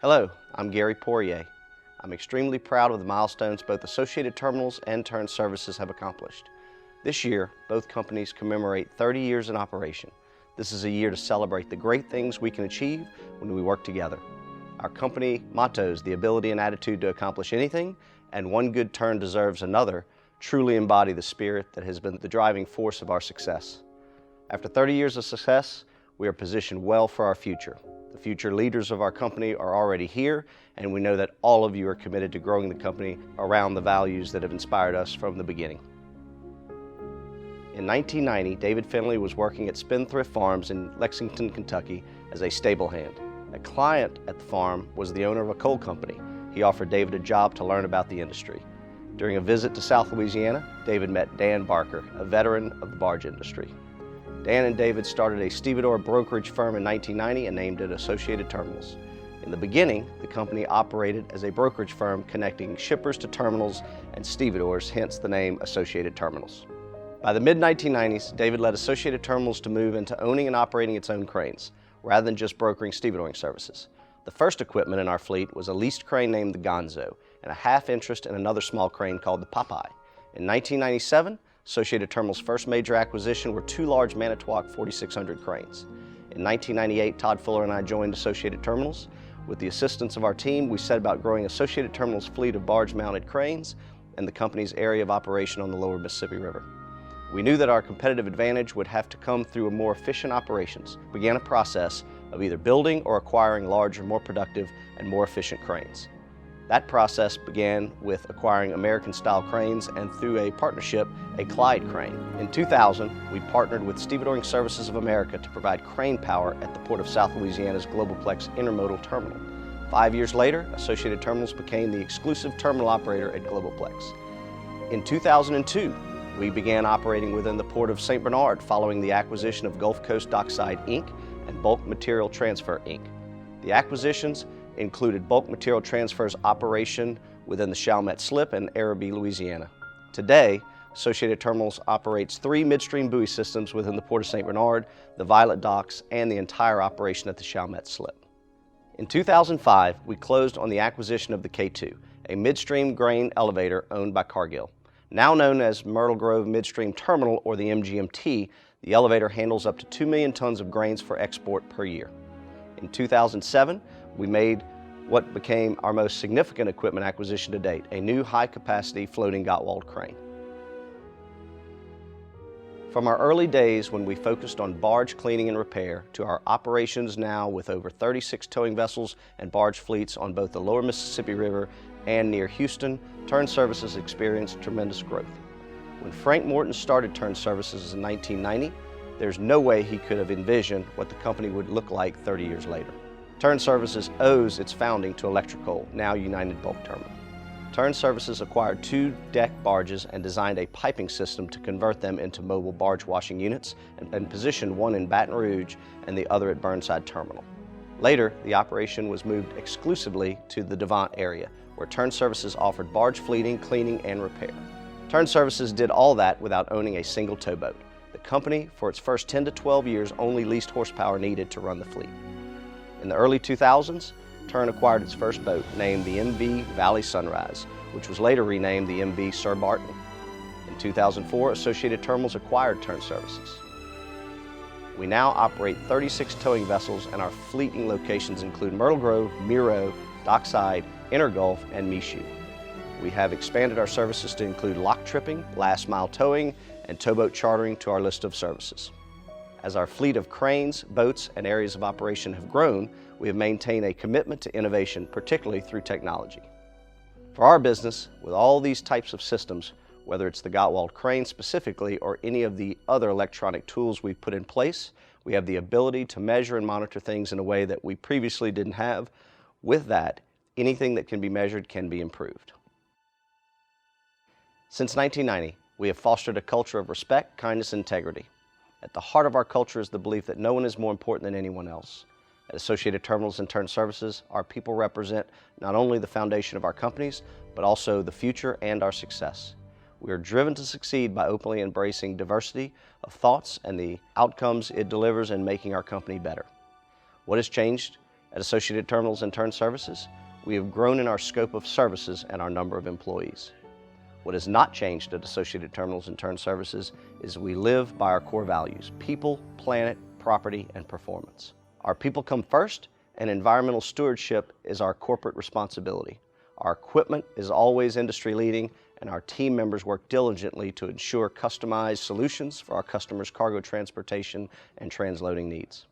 Hello, I'm Gary Poirrier. I'm extremely proud of the milestones both Associated Terminals and Turn Services have accomplished. This year, both companies commemorate 30 years in operation. This is a year to celebrate the great things we can achieve when we work together. Our company mottos, the ability and attitude to accomplish anything, and one good turn deserves another, truly embody the spirit that has been the driving force of our success. After 30 years of success, we are positioned well for our future. The future leaders of our company are already here, and we know that all of you are committed to growing the company around the values that have inspired us from the beginning. In 1990, David Finley was working at Spendthrift Farms in Lexington, Kentucky as a stable hand. A client at the farm was the owner of a coal company. He offered David a job to learn about the industry. During a visit to South Louisiana, David met Dan Barker, a veteran of the barge industry. Dan and David started a stevedore brokerage firm in 1990 and named it Associated Terminals. In the beginning, the company operated as a brokerage firm connecting shippers to terminals and stevedores, hence the name Associated Terminals. By the mid-1990s, David led Associated Terminals to move into owning and operating its own cranes, rather than just brokering stevedoring services. The first equipment in our fleet was a leased crane named the Gonzo, and a half interest in another small crane called the Popeye. In 1997, Associated Terminals' first major acquisition were two large Manitowoc 4600 cranes. In 1998, Todd Fuller and I joined Associated Terminals. With the assistance of our team, we set about growing Associated Terminals' fleet of barge-mounted cranes and the company's area of operation on the lower Mississippi River. We knew that our competitive advantage would have to come through a more efficient operations. We began a process of either building or acquiring larger, more productive, and more efficient cranes. That process began with acquiring American-style cranes and through a partnership, a Clyde crane. In 2000, we partnered with Stevedoring Services of America to provide crane power at the Port of South Louisiana's Globalplex Intermodal Terminal. 5 years later, Associated Terminals became the exclusive terminal operator at Globalplex. In 2002, we began operating within the Port of St. Bernard following the acquisition of Gulf Coast Dockside, Inc. and Bulk Material Transfer, Inc. The acquisitions included Bulk Material Transfer's operation within the Chalmette Slip in Arabi, Louisiana. Today, Associated Terminals operates 3 midstream buoy systems within the Port of St. Bernard, the Violet Docks, and the entire operation at the Chalmette Slip. In 2005, we closed on the acquisition of the K2, a midstream grain elevator owned by Cargill. Now known as Myrtle Grove Midstream Terminal, or the MGMT, the elevator handles up to 2 million tons of grains for export per year. In 2007, we made what became our most significant equipment acquisition to date, a new high-capacity floating Gottwald crane. From our early days when we focused on barge cleaning and repair to our operations now with over 36 towing vessels and barge fleets on both the lower Mississippi River and near Houston, Turn Services experienced tremendous growth. When Frank Morton started Turn Services in 1990, there's no way he could have envisioned what the company would look like 30 years later. Turn Services owes its founding to Electrical, now United Bulk Terminal. Turn Services acquired 2 deck barges and designed a piping system to convert them into mobile barge washing units and positioned one in Baton Rouge and the other at Burnside Terminal. Later, the operation was moved exclusively to the Devant area, where Turn Services offered barge fleeting, cleaning, and repair. Turn Services did all that without owning a single towboat. The company, for its first 10 to 12 years, only leased horsepower needed to run the fleet. In the early 2000s, Turn acquired its first boat, named the MV Valley Sunrise, which was later renamed the MV Sir Barton. In 2004, Associated Terminals acquired Turn Services. We now operate 36 towing vessels, and our fleeting locations include Myrtle Grove, Miro, Dockside, Intergulf, and Michoud. We have expanded our services to include lock tripping, last mile towing, and towboat chartering to our list of services. As our fleet of cranes, boats, and areas of operation have grown, we have maintained a commitment to innovation, particularly through technology. For our business, with all these types of systems, whether it's the Gottwald crane specifically or any of the other electronic tools we've put in place, we have the ability to measure and monitor things in a way that we previously didn't have. With that, anything that can be measured can be improved. Since 1990, we have fostered a culture of respect, kindness, and integrity. At the heart of our culture is the belief that no one is more important than anyone else. At Associated Terminals and Turn Services, our people represent not only the foundation of our companies, but also the future and our success. We are driven to succeed by openly embracing diversity of thoughts and the outcomes it delivers in making our company better. What has changed At Associated Terminals and Turn Services, we have grown in our scope of services and our number of employees. What has not changed at Associated Terminals and Turn Services is we live by our core values: people, planet, property, and performance. Our people come first, and environmental stewardship is our corporate responsibility. Our equipment is always industry leading, and our team members work diligently to ensure customized solutions for our customers' cargo transportation and transloading needs.